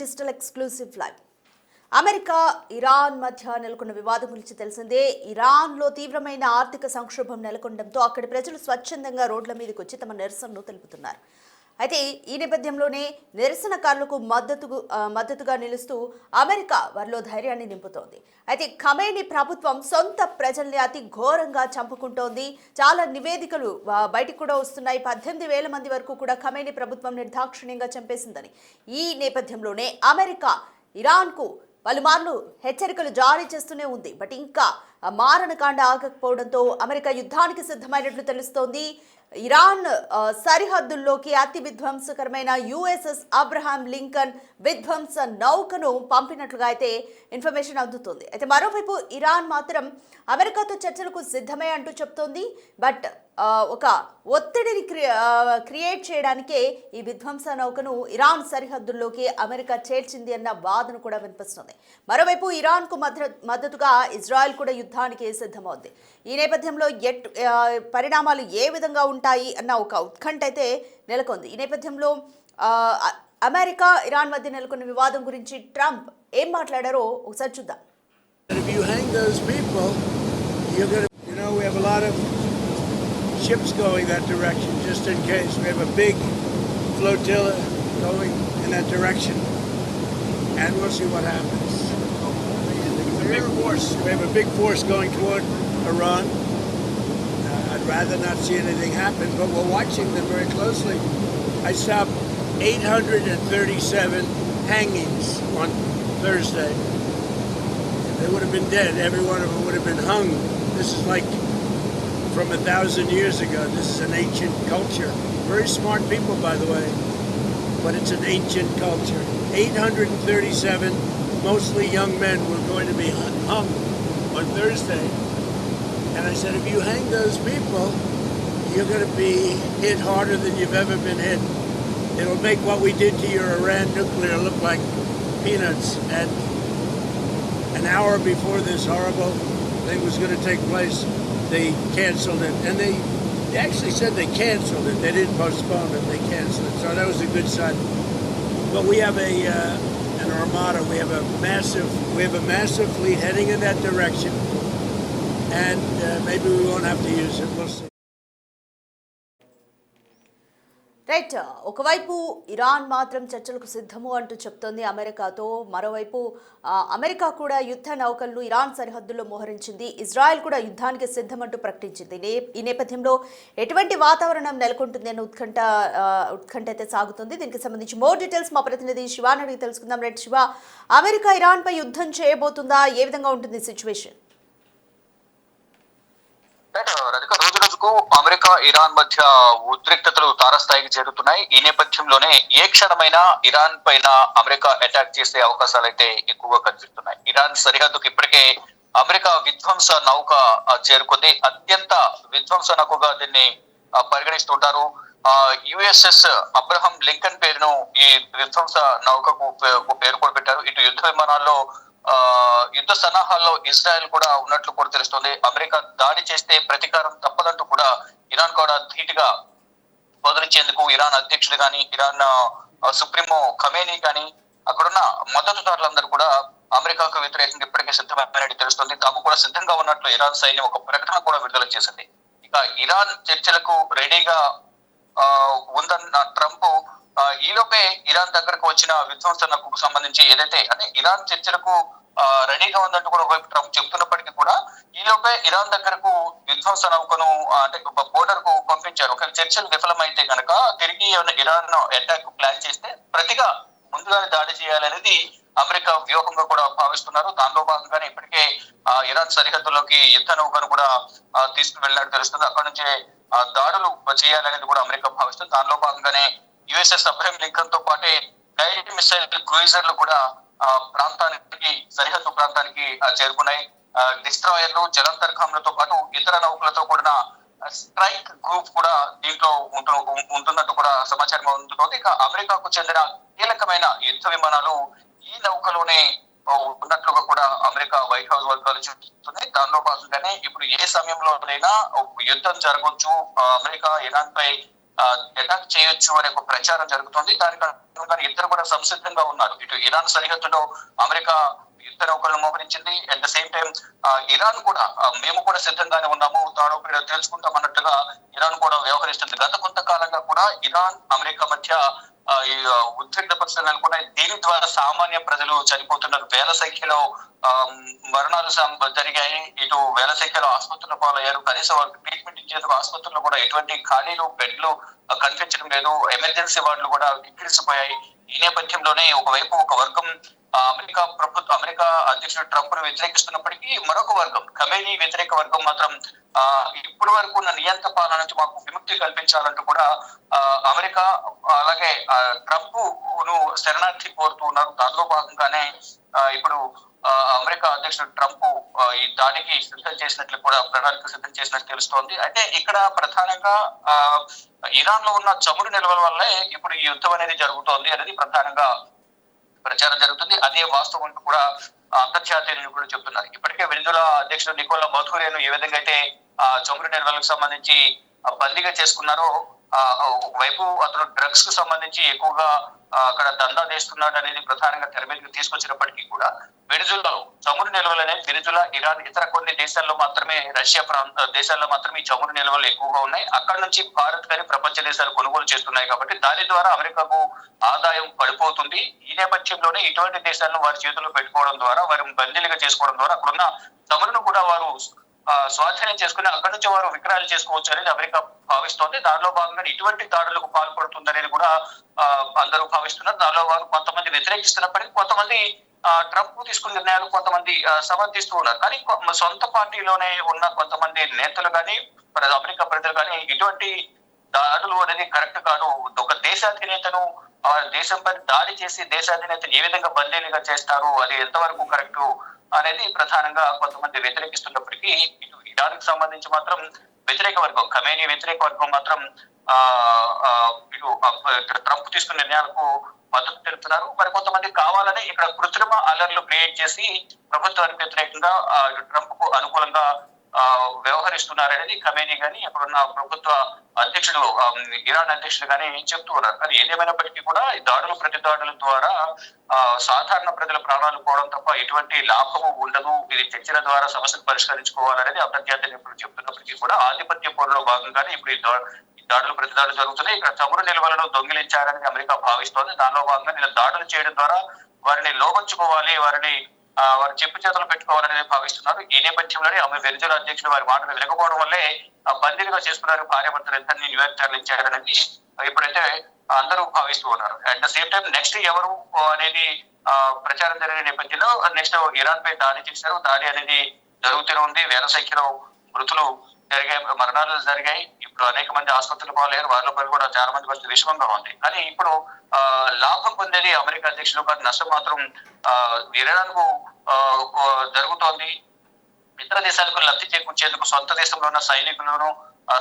Digital exclusive live. America Iran మధ్య నెలకొన్న వివాదం గురించి తెలిసిందే. ఇరాన్లో తీవ్రమైన ఆర్థిక సంక్షోభం నెలకొనడంతో అక్కడి ప్రజలు స్వచ్ఛందంగా రోడ్ల మీదకి వచ్చి తమ నిరసనను తెలుపుతున్నారు. అయితే ఈ నేపథ్యంలోనే నిరసనకారులకు మద్దతుగా నిలుస్తూ అమెరికా వారిలో ధైర్యాన్ని నింపుతోంది. అయితే ఖమేనీ ప్రభుత్వం సొంత ప్రజల్ని అతి ఘోరంగా చంపుకుంటోంది. చాలా నివేదికలు బయటికి కూడా వస్తున్నాయి. 18,000 మంది వరకు కూడా ఖమేనీ ప్రభుత్వం నిర్దాక్షిణ్యంగా చంపేసిందని. ఈ నేపథ్యంలోనే అమెరికా ఇరాన్కు పలుమార్లు హెచ్చరికలు జారీ చేస్తూనే ఉంది. బట్ ఇంకా మారణకాండ ఆగకపోవడంతో అమెరికా యుద్ధానికి సిద్ధమైనట్లు తెలుస్తోంది. ఇరాన్ సరిహద్దుల్లోకి అతి విధ్వంసకరమైన యుఎస్ఎస్ అబ్రహాం లింకన్ విధ్వంస నౌకను పంపినట్లుగా అయితే ఇన్ఫర్మేషన్ అందుతుంది. అయితే మరోవైపు ఇరాన్ మాత్రం అమెరికాతో చర్చలకు సిద్ధమే అంటూ చెప్తోంది. బట్ ఒక ఒత్తిడిని క్రియేట్ చేయడానికే ఈ విధ్వంస నౌకను ఇరాన్ సరిహద్దుల్లోకి అమెరికా చేర్చింది అన్న వాదన కూడా వినిపిస్తుంది. మరోవైపు ఇరాన్కు మద్దతుగా ఇజ్రాయెల్ కూడా యుద్ధానికి సిద్ధమవుతుంది. ఈ నేపథ్యంలో పరిణామాలు ఏ విధంగా ఉంటాయి అన్న ఒక ఉత్కంఠ అయితే నెలకొంది. ఈ నేపథ్యంలో అమెరికా ఇరాన్ మధ్య నెలకొన్న వివాదం గురించి ట్రంప్ ఏం మాట్లాడారో ఒకసారి చూద్దాం. Ships going that direction just in case. We have a big flotilla going in that direction, and we'll see what happens. It's a big force. We have a big force going toward Iran. I'd rather not see anything happen, but we're watching them very closely. I stopped 837 hangings on Thursday. They would have been dead. Every one of them would have been hung. This is like from 1,000 years ago. This is an ancient culture. Very smart people, by the way, but it's an ancient culture. 837, mostly young men, were going to be hung on Thursday. And I said, if you hang those people, you're going to be hit harder than you've ever been hit. It'll make what we did to your Iran nuclear look like peanuts. And an hour before this horrible thing was going to take place, they canceled it, and they actually said they canceled it. They didn't postpone it; they canceled it. So that was a good sign. But we have an armada. We have a massive fleet heading in that direction, and maybe we won't have to use it. We'll see. Right, ఒకవైపు Iran మాత్రం చర్చలకు సిద్ధము అంటూ చెప్తోంది అమెరికాతో. మరోవైపు America కూడా యుద్ధ నౌకలను ఇరాన్ సరిహద్దుల్లో మోహరించింది. ఇజ్రాయెల్ కూడా యుద్ధానికి సిద్ధమంటూ ప్రకటించింది. ఈ నేపథ్యంలో ఎటువంటి వాతావరణం నెలకొంటుంది అన్న ఉత్కంఠ అయితే సాగుతుంది. దీనికి సంబంధించి మోర్ డీటెయిల్స్ మా ప్రతినిధి శివాని అడిగి తెలుసుకుందాం. రైట్ శివ, అమెరికా ఇరాన్ పై యుద్ధం చేయబోతుందా? ఏ విధంగా ఉంటుంది సిచ్యువేషన్? రోజు రోజుకు అమెరికా ఇరాన్ మధ్య ఉద్రిక్తతలు తారస్థాయికి చేరుతున్నాయి. ఈ నేపథ్యంలోనే ఏ క్షణమైనా ఇరాన్ పైన అమెరికా అటాక్ చేసే అవకాశాలు అయితే ఎక్కువగా కనిపిస్తున్నాయి. ఇరాన్ సరిహద్దుకు ఇప్పటికే అమెరికా విధ్వంస నౌక చేరుకుంది. అత్యంత విధ్వంస నౌకగా దీన్ని పరిగణిస్తుంటారు. యుఎస్ఎస్ అబ్రహం లింకన్ పేరును ఈ విధ్వంస నౌకకు పేరు కూడా పెట్టారు. ఇటు యుద్ధ విమానాల్లో యుద్ధ సన్నాహాల్లో ఇజ్రాయెల్ కూడా ఉన్నట్లు కూడా తెలుస్తుంది. అమెరికా దాడి చేస్తే ప్రతీకారం తప్పదంటూ కూడా ఇరాన్ కూడా ధీటుగా బదులిచ్చేందుకు ఇరాన్ అధ్యక్షుడు గాని, ఇరాన్ సుప్రీమో ఖమేనీ గాని, అక్కడున్న మద్దతుదారులందరూ కూడా అమెరికాకు వ్యతిరేకంగా ఇప్పటికే సిద్ధమైనట్టు తెలుస్తుంది. తాము కూడా సిద్ధంగా ఉన్నట్లు ఇరాన్ సైన్యం ఒక ప్రకటన కూడా విడుదల చేసింది. ఇక ఇరాన్ చర్చలకు రెడీగా ఉందన్న ట్రంప్ ఈలోపే ఇరాన్ దగ్గరకు వచ్చిన విధ్వంస నౌకకు సంబంధించి ఏదైతే అంటే ఇరాన్ చర్చలకు రెడీగా ఉందంటూ కూడా ఒకవైపు ట్రంప్ చెప్తున్నప్పటికీ కూడా ఈలోపే ఇరాన్ దగ్గరకు విధ్వంస నౌకను అంటే బోర్డర్ కు పంపించారు. ఒక చర్చలు విఫలమైతే కనుక తిరిగి ఇరాన్ అటాక్ ప్లాన్ చేస్తే ప్రతిగా ముందుగానే దాడి చేయాలనేది అమెరికా వ్యూహంగా కూడా భావిస్తున్నారు. దానిలో భాగంగానే ఇప్పటికే ఇరాన్ సరిహద్దులోకి యుద్ధ నౌకను కూడా తీసుకువెళ్ళినట్టు తెలుస్తుంది. అక్కడ నుంచే దాడులు చేయాలనేది కూడా అమెరికా భావిస్తుంది. దానిలో భాగంగానే యుఎస్ఎస్ అబ్రహం లింకన్ తో పాటే గైడెడ్ మిసైల్ క్రూయిజర్లు కూడా ప్రాంతానికి సరిహద్దు ప్రాంతానికి చేరుకున్నాయి. డిస్ట్రాయర్లు, జలంతర్గాములతో పాటు ఇతర నౌకలతో కూడిన స్ట్రైక్ గ్రూప్ కూడా దీంట్లో ఉంటున్నట్టు కూడా సమాచారం అందుతోంది. ఇక అమెరికాకు చెందిన కీలకమైన యుద్ధ విమానాలు ఈ నౌకలోనే ఉన్నట్లుగా కూడా అమెరికా వైట్ హౌస్ వర్గాలు చెప్తున్నాయి. దానిలో భాగంగానే ఇప్పుడు ఏ సమయంలోనైనా యుద్ధం జరగవచ్చు, అమెరికా ఇరాన్ పై అటాక్ చేయొచ్చు అనే ఒక ప్రచారం జరుగుతుంది. దానికి అనుగుణంగా ఇద్దరు కూడా సంసిద్ధంగా ఉన్నారు. ఇటు ఇరాన్ సరిహద్దులో అమెరికా యుద్ధ నౌకలను మోహరించింది. At the same time Iran కూడా మేము కూడా సిద్ధంగానే ఉన్నాము, తాను తెలుసుకుంటాం అన్నట్టుగా ఇరాన్ కూడా వ్యవహరిస్తుంది. గత కొంతకాలంగా కూడా ఇరాన్ అమెరికా మధ్య ఈ ఉద్రిక్త పరిస్థితులు నెలకొన్నాయి. దీని ద్వారా సామాన్య ప్రజలు చనిపోతున్నారు. వేల సంఖ్యలో మరణాలు జరిగాయి. ఇటు వేల సంఖ్యలో ఆసుపత్రుల పాలయ్యారు. కనీసం వాళ్ళకి ట్రీట్మెంట్ ఇచ్చేందుకు ఆసుపత్రుల్లో కూడా ఎటువంటి ఖాళీలు బెడ్లు కనిపించడం లేదు. ఎమర్జెన్సీ వార్డులు కూడా కిక్కిరిసిపోయాయి. ఈ నేపథ్యంలోనే ఒకవైపు ఒక వర్గం అమెరికా అధ్యక్షుడు ట్రంప్ ను వ్యతిరేకిస్తున్నప్పటికీ మరొక వర్గం ఖమేనీ వ్యతిరేక వర్గం మాత్రం ఇప్పటి వరకు ఉన్న నియంత్ర పాలన నుంచి మాకు విముక్తి కల్పించాలంటూ కూడా అమెరికా అలాగే ట్రంప్ ను శరణార్థి కోరుతూ ఉన్నారు. దానిలో భాగంగానే ఇప్పుడు అమెరికా అధ్యక్షుడు ట్రంప్ ఈ దాడికి సిద్ధం చేసినట్లు కూడా ప్రణాళిక సిద్ధం చేసినట్టు తెలుస్తోంది. అయితే ఇక్కడ ప్రధానంగా ఇరాన్ లో ఉన్న చమురు నిల్వల వల్లే ఇప్పుడు ఈ యుద్ధం అనేది జరుగుతోంది అనేది ప్రధానంగా ప్రచారం జరుగుతుంది. అదే వాస్తవం కూడా అంతర్జాతీయ నిపుణులు చెబుతున్నారు. ఇప్పటికే వెనిజులా అధ్యక్షుడు నికోలా మధురేను ఏ విధంగా అయితే చమురు నిల్వలకు సంబంధించి బందీగా చేసుకున్నారో, ఒకవైపు అతను డ్రగ్స్ కు సంబంధించి ఎక్కువగా అక్కడ దందా చేస్తున్నాడు అనేది ప్రధానంగా తెర మీదకి తీసుకొచ్చినప్పటికీ కూడా వెనిజులాలో చమురు నిల్వలు అనేది వెనిజులా, ఇరాన్, ఇతర కొన్ని దేశాల్లో మాత్రమే, రష్యా దేశాల్లో మాత్రమే ఈ చమురు నిల్వలు ఎక్కువగా ఉన్నాయి. అక్కడ నుంచి భారత్ కానీ ప్రపంచ దేశాలు కొనుగోలు చేస్తున్నాయి కాబట్టి దాని ద్వారా అమెరికాకు ఆదాయం పడిపోతుంది. ఈ నేపథ్యంలోనే ఇటువంటి దేశాలను వారి చేతుల్లో పెట్టుకోవడం ద్వారా, వారి బందీలుగా చేసుకోవడం ద్వారా అక్కడున్న చమురును కూడా వారు స్వాధీనం చేసుకుని అక్కడి నుంచి వారు విక్రయాలు చేసుకోవచ్చు అనేది అమెరికా భావిస్తోంది. దానిలో భాగంగా ఇటువంటి దాడులకు పాల్పడుతుంది అనేది కూడా అందరూ భావిస్తున్నారు. దానిలో వారు కొంతమంది వ్యతిరేకిస్తున్నప్పటికీ కొంతమంది ట్రంప్ తీసుకున్న నిర్ణయాలు కొంతమంది సమర్థిస్తూ ఉన్నారు. కానీ సొంత పార్టీలోనే ఉన్న కొంతమంది నేతలు కానీ అమెరికా ప్రజలు కానీ ఇటువంటి దాడులు అనేది కరెక్ట్ కాదు, ఒక దేశాధినేతను దేశంపై దాడి చేసి దేశాధినేతను ఏ విధంగా బందీలుగా చేస్తారు, అది ఎంతవరకు కరెక్ట్ అనేది ప్రధానంగా కొంతమంది వ్యతిరేకిస్తున్నప్పటికీ ఇటు ఇరాన్కి సంబంధించి మాత్రం వ్యతిరేక వర్గం, ఖమేనీ వ్యతిరేక వర్గం మాత్రం ఇటు ట్రంప్ తీసుకున్న నిర్ణయాలకు మద్దతు తెలుపుతున్నారు. మరి కొంతమంది కావాలని ఇక్కడ కృత్రిమ అలర్లు క్రియేట్ చేసి ప్రభుత్వానికి వ్యతిరేకంగా ట్రంప్ కు అనుకూలంగా వ్యవహరిస్తున్నారనేది ఖమేనీ గాని అక్కడున్న ప్రభుత్వ అధ్యక్షుడు ఇరాన్ అధ్యక్షుడు గాని చెప్తూ ఉన్నారు. కానీ ఏదేమైనప్పటికీ కూడా ఈ దాడులు ప్రతి దాడుల ద్వారా సాధారణ ప్రజల ప్రాణాలు పోవడం తప్ప ఎటువంటి లాభము ఉండదు. ఇది చర్చల ద్వారా సమస్యలు పరిష్కరించుకోవాలనేది అంతర్జాతీయ నిపుణులు చెప్తున్నప్పటికీ కూడా ఆధిపత్య పోరులో భాగంగానే ఇప్పుడు ఈ దాడులు ప్రతి దాడులు జరుగుతున్నాయి. ఇక్కడ చమురు నిల్వలను దొంగిలించారని అమెరికా భావిస్తోంది. దానిలో భాగంగా ఇలా దాడులు చేయడం ద్వారా వారిని లోబర్చుకోవాలి, వారి చెప్పు చేతులు పెట్టుకోవాలని భావిస్తున్నారు. ఈ నేపథ్యంలోనే వెనిజులా అధ్యక్షుడు వారి మాటలు వినకపోవడం వల్లే బందీలుగా చేసుకున్నారు భార్యాభర్తలు ఇద్దరిని న్యూయార్క్ తరలించారనేది ఇప్పుడైతే అందరూ భావిస్తూ ఉన్నారు. At the same time next ఎవరు అనేది ప్రచారం జరిగిన నేపథ్యంలో నెక్స్ట్ ఇరాన్ పై దాడి చేశారు. దాడి అనేది జరుగుతూనే ఉంది. వేల సంఖ్యలో మృతులు జరిగాయి, మరణాలు జరిగాయి. ఇప్పుడు అనేక మంది ఆసుపత్రులు పాలయ్యారు. వారిలో కూడా చాలా మంది పరిస్థితి విషమంగా ఉంది. కానీ ఇప్పుడు లాభం పొందేది అమెరికా అధ్యక్షులు కానీ నష్టం మాత్రం ఇరాన్ కు జరుగుతోంది. ఇతర దేశాలకు లబ్ధి చేకూర్చేందుకు సొంత దేశంలో ఉన్న సైనికులను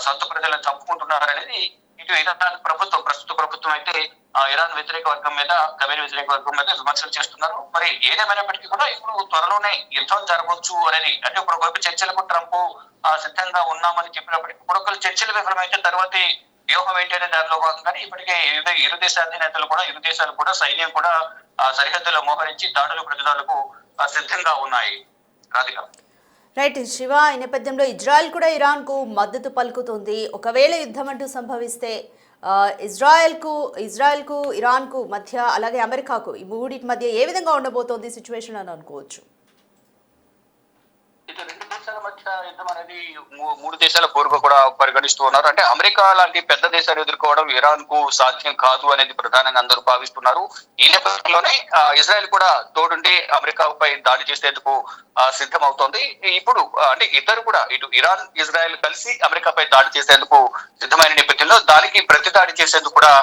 సొంత ప్రజలను చంపుకుంటున్నారనేది ఇటు ఇరాన్ ప్రభుత్వం, ప్రస్తుత ప్రభుత్వం అయితే ఇరాన్ వ్యతిరేక వర్గం మీద, ఖమేనీ వ్యతిరేక వర్గం మీద విమర్శలు చేస్తున్నారు. మరి ఏదేమైనప్పటికీ కూడా ఇప్పుడు త్వరలోనే యుద్ధం జరగవచ్చు అనేది, అంటే ఇప్పుడు ఒకవైపు చర్చలకు ట్రంప్ సిద్ధంగా ఉన్నామని చెప్పినప్పటికీ కూడా ఒకరు చర్చలు విఫలమైతే తర్వాత వ్యూహం ఏంటి అనే దానిలో భాగంగానే ఇప్పటికే ఇరు దేశాధినేతలు కూడా, ఇరు దేశాలు కూడా సైన్యం కూడా సరిహద్దులో మోహరించి దాడులు ప్రతిదాడులకు సిద్ధంగా ఉన్నాయి. రాధిక. రైట్ శివ, ఈ నేపథ్యంలో ఇజ్రాయెల్ కూడా ఇరాన్కు మద్దతు పలుకుతుంది. ఒకవేళ యుద్ధం అంటూ సంభవిస్తే ఇజ్రాయెల్కు ఇరాన్కు మధ్య, అలాగే అమెరికాకు, ఈ మూడింటి మధ్య ఏ విధంగా ఉండబోతోంది సిచ్యువేషన్ అని అనుకోవచ్చు? రెండు దేశాల మధ్య యుద్ధం అనేది మూడు దేశాల పోరుగా కూడా పరిగణిస్తూ ఉన్నారు. అంటే అమెరికా లాంటి పెద్ద దేశాలు ఎదుర్కోవడం ఇరాన్ కు సాధ్యం కాదు అనేది ప్రధానంగా అందరూ భావిస్తున్నారు. ఈ నేపథ్యంలోనే ఇజ్రాయెల్ కూడా తోడుండి అమెరికాపై దాడి చేసేందుకు సిద్ధమవుతోంది. ఇప్పుడు అంటే ఇద్దరు కూడా, ఇటు ఇరాన్, ఇజ్రాయెల్ కలిసి అమెరికాపై దాడి చేసేందుకు సిద్ధమైన నేపథ్యంలో దానికి ప్రతి దాడి చేసేందుకు కూడా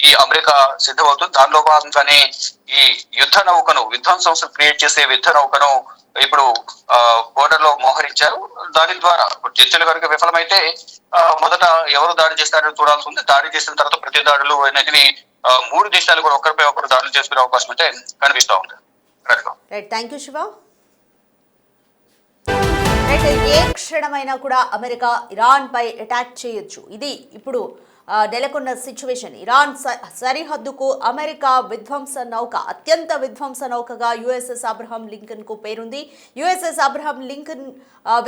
ఈ అమెరికా సిద్ధమవుతుంది. దానిలో భాగంగానే ఈ యుద్ధ నౌకను, విధ్వంసం క్రియేట్ చేసే యుద్ధ నౌకను ఇప్పుడు బోర్డర్ లో మోహరించారు. దాని ద్వారా చర్చలు కనుక విఫలమైతే మొదట ఎవరు దాడి చేస్తారని చూడాల్సి ఉంది. దాడి చేసిన తర్వాత ప్రతి దాడులు అనేది మూడు దేశాలు కూడా ఒకరిపై ఒకరు దాడులు చేసుకునే అవకాశం అయితే కనిపిస్తూ ఉంది. Thank you Shiva. ఏ క్షణమైనా కూడా అమెరికా ఇరాన్ పై అటాక్ చేయొచ్చు. ఇది ఇప్పుడు నెలకొన్న సిచ్యువేషన్. ఇరాన్ సరిహద్దుకు అమెరికా విధ్వంస నౌక, అత్యంత విధ్వంస నౌకగా యుఎస్ఎస్ అబ్రహం లింకన్ కు పేరుంది. యుఎస్ఎస్ అబ్రహం లింకన్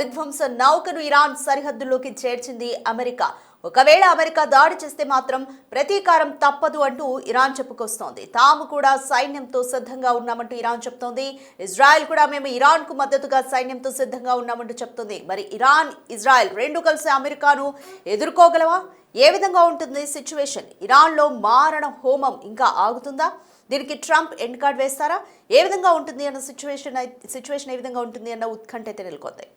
విధ్వంస నౌకను ఇరాన్ సరిహద్దులోకి చేర్చింది అమెరికా. ఒకవేళ అమెరికా దాడి చేస్తే మాత్రం ప్రతీకారం తప్పదు అంటూ ఇరాన్ చెప్పుకొస్తోంది. తాము కూడా సైన్యంతో సిద్ధంగా ఉన్నామంటూ ఇరాన్ చెప్తోంది. ఇజ్రాయెల్ కూడా మేము ఇరాన్ కు మద్దతుగా సైన్యంతో సిద్ధంగా ఉన్నామంటూ చెప్తుంది. మరి ఇరాన్, ఇజ్రాయెల్ రెండు కలిసి అమెరికాను ఎదుర్కోగలవా? ఏ విధంగా ఉంటుంది సిచ్యువేషన్? ఇరాన్లో మారణ హోమం ఇంకా ఆగుతుందా? దీనికి ట్రంప్ ఎండ్ కార్డ్ వేస్తారా? ఏ విధంగా ఉంటుంది అన్న సిచ్యువేషన్ ఏ విధంగా ఉంటుంది అన్న ఉత్కంఠ అయితే నెలకొంది.